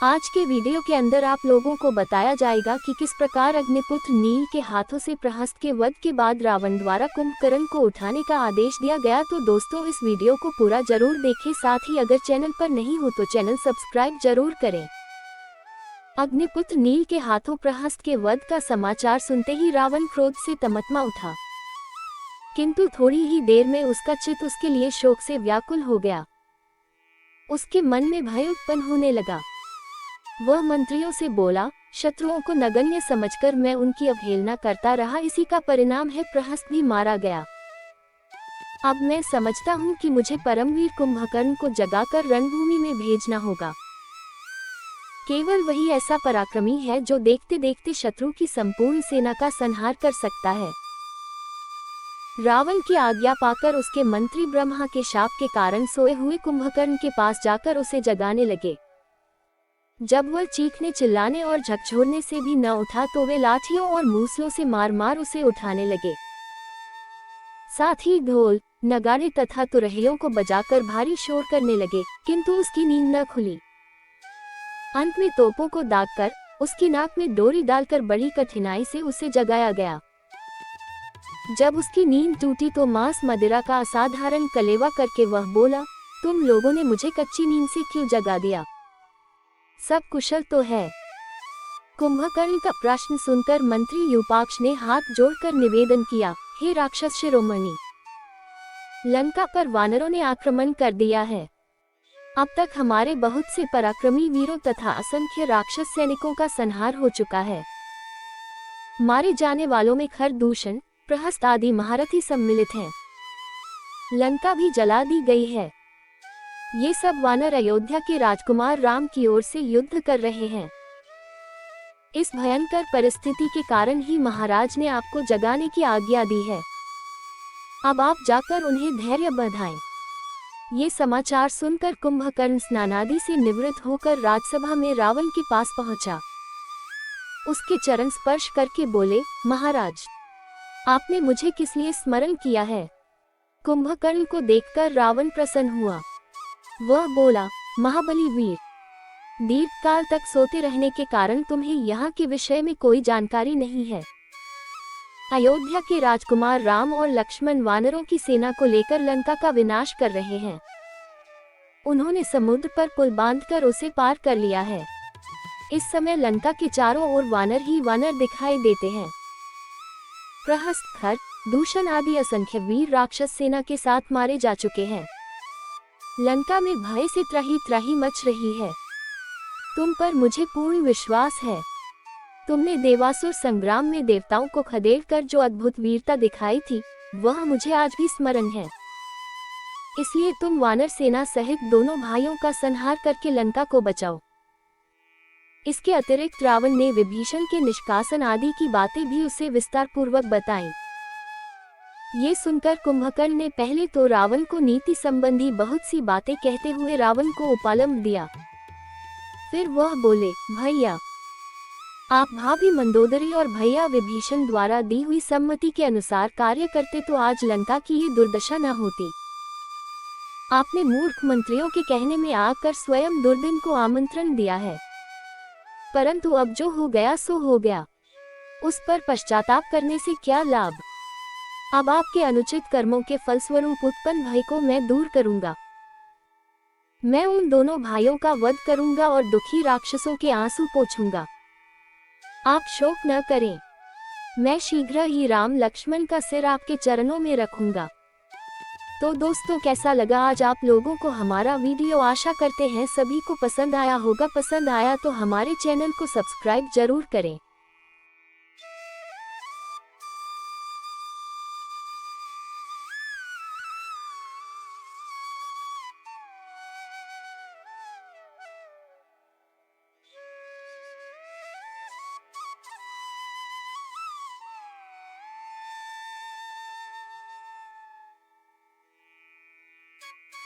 आज के वीडियो के अंदर आप लोगों को बताया जाएगा कि किस प्रकार अग्निपुत्र नील के हाथों से प्रहस्त के वध के बाद रावण द्वारा कुंभकर्ण को उठाने का आदेश दिया गया। तो दोस्तों इस वीडियो को पूरा जरूर देखें, साथ ही अगर चैनल पर नहीं हो तो चैनल सब्सक्राइब जरूर करें। अग्निपुत्र नील के हाथों प्रहस्त के वध का समाचार सुनते ही रावण क्रोध से तमतमा उठा, किंतु थोड़ी ही देर में उसका चित्त उसके लिए शोक से व्याकुल हो गया। उसके मन में भय उत्पन्न होने लगा। वह मंत्रियों से बोला, शत्रुओं को नगण्य समझकर मैं उनकी अवहेलना करता रहा, इसी का परिणाम है प्रहस्त भी मारा गया। अब मैं समझता हूँ कि मुझे परमवीर कुंभकर्ण को जगाकर रणभूमि में भेजना होगा। केवल वही ऐसा पराक्रमी है जो देखते देखते शत्रु की संपूर्ण सेना का संहार कर सकता है। रावण की आज्ञा पाकर उसके मंत्री ब्रह्मा के शाप के कारण सोए हुए कुंभकर्ण के पास जाकर उसे जगाने लगे। जब वह चीखने चिल्लाने और झकझोरने से भी न उठा तो वे लाठियों और मूसलों से मार मार उसे उठाने लगे। साथ ही ढोल, नगाड़े तथा तुरहियों को बजाकर भारी शोर करने लगे, किंतु उसकी नींद न खुली। अंत में तोपों को दागकर उसकी नाक में डोरी डालकर बड़ी कठिनाई से उसे जगाया गया। जब उसकी नींद टूटी तो मांस मदिरा का असाधारण कलेवा करके वह बोला, तुम लोगों ने मुझे कच्ची नींद से क्यों जगा दिया? सब कुशल तो है? कुंभकर्ण का प्रश्न सुनकर मंत्री यूपाक्ष ने हाथ जोड़कर निवेदन किया, हे राक्षस शिरोमणि, लंका पर वानरों ने आक्रमण कर दिया है। अब तक हमारे बहुत से पराक्रमी वीरों तथा असंख्य राक्षस सैनिकों का संहार हो चुका है। मारे जाने वालों में खरदूषण, प्रहस्त आदि महारथी सम्मिलित हैं। लंका भी जला दी गई है। ये सब वानर अयोध्या के राजकुमार राम की ओर से युद्ध कर रहे हैं। इस भयंकर परिस्थिति के कारण ही महाराज ने आपको जगाने की आज्ञा दी है। अब आप जाकर उन्हें धैर्य बधाएं। ये समाचार सुनकर कुंभकर्ण स्नानादि से निवृत्त होकर राजसभा में रावण के पास पहुंचा। उसके चरण स्पर्श करके बोले, महाराज, आपने मुझे किस लिए स्मरण किया है? कुंभकर्ण को देखकर रावण प्रसन्न हुआ। वह बोला, महाबली वीर, दीर्घकाल तक सोते रहने के कारण तुम्हें यहाँ के विषय में कोई जानकारी नहीं है। अयोध्या के राजकुमार राम और लक्ष्मण वानरों की सेना को लेकर लंका का विनाश कर रहे हैं। उन्होंने समुद्र पर पुल बांधकर उसे पार कर लिया है। इस समय लंका के चारों ओर वानर ही वानर दिखाई देते हैं। प्रहस्त, खर, दूषण आदि असंख्य वीर राक्षस सेना के साथ मारे जा चुके हैं। लंका में भय से त्राही त्राही मच रही है। तुम पर मुझे पूर्ण विश्वास है। तुमने देवासुर संग्राम में देवताओं को खदेड़कर जो अद्भुत वीरता दिखाई थी, वह मुझे आज भी स्मरण है। इसलिए तुम वानर सेना सहित दोनों भाइयों का संहार करके लंका को बचाओ। इसके अतिरिक्त रावण ने विभीषण के निष्कासन आदि की बातें भी उसे विस्तार पूर्वक बताई। ये सुनकर कुंभकर्ण ने पहले तो रावण को नीति संबंधी बहुत सी बातें कहते हुए रावण को उपलम्ब दिया। फिर वह बोले, भैया, आप भाभी मंदोदरी और भैया विभीषण द्वारा दी हुई सम्मति के अनुसार कार्य करते तो आज लंका की ये दुर्दशा न होती। आपने मूर्ख मंत्रियों के कहने में आकर स्वयं दुर्दिन को आमंत्रण दिया है, परंतु अब जो हो गया सो हो गया। उस पर पश्चाताप करने से क्या लाभ? अब आपके अनुचित कर्मों के फलस्वरूप उत्पन्न भय को मैं दूर करूंगा। मैं उन दोनों भाइयों का वध करूंगा और दुखी राक्षसों के आंसू पोंछूंगा। आप शोक न करें। मैं शीघ्र ही राम लक्ष्मण का सिर आपके चरणों में रखूंगा। तो दोस्तों, कैसा लगा आज आप लोगों को हमारा वीडियो? आशा करते हैं सभी को पसंद आया होगा। पसंद आया तो हमारे चैनल को सब्सक्राइब जरूर करें।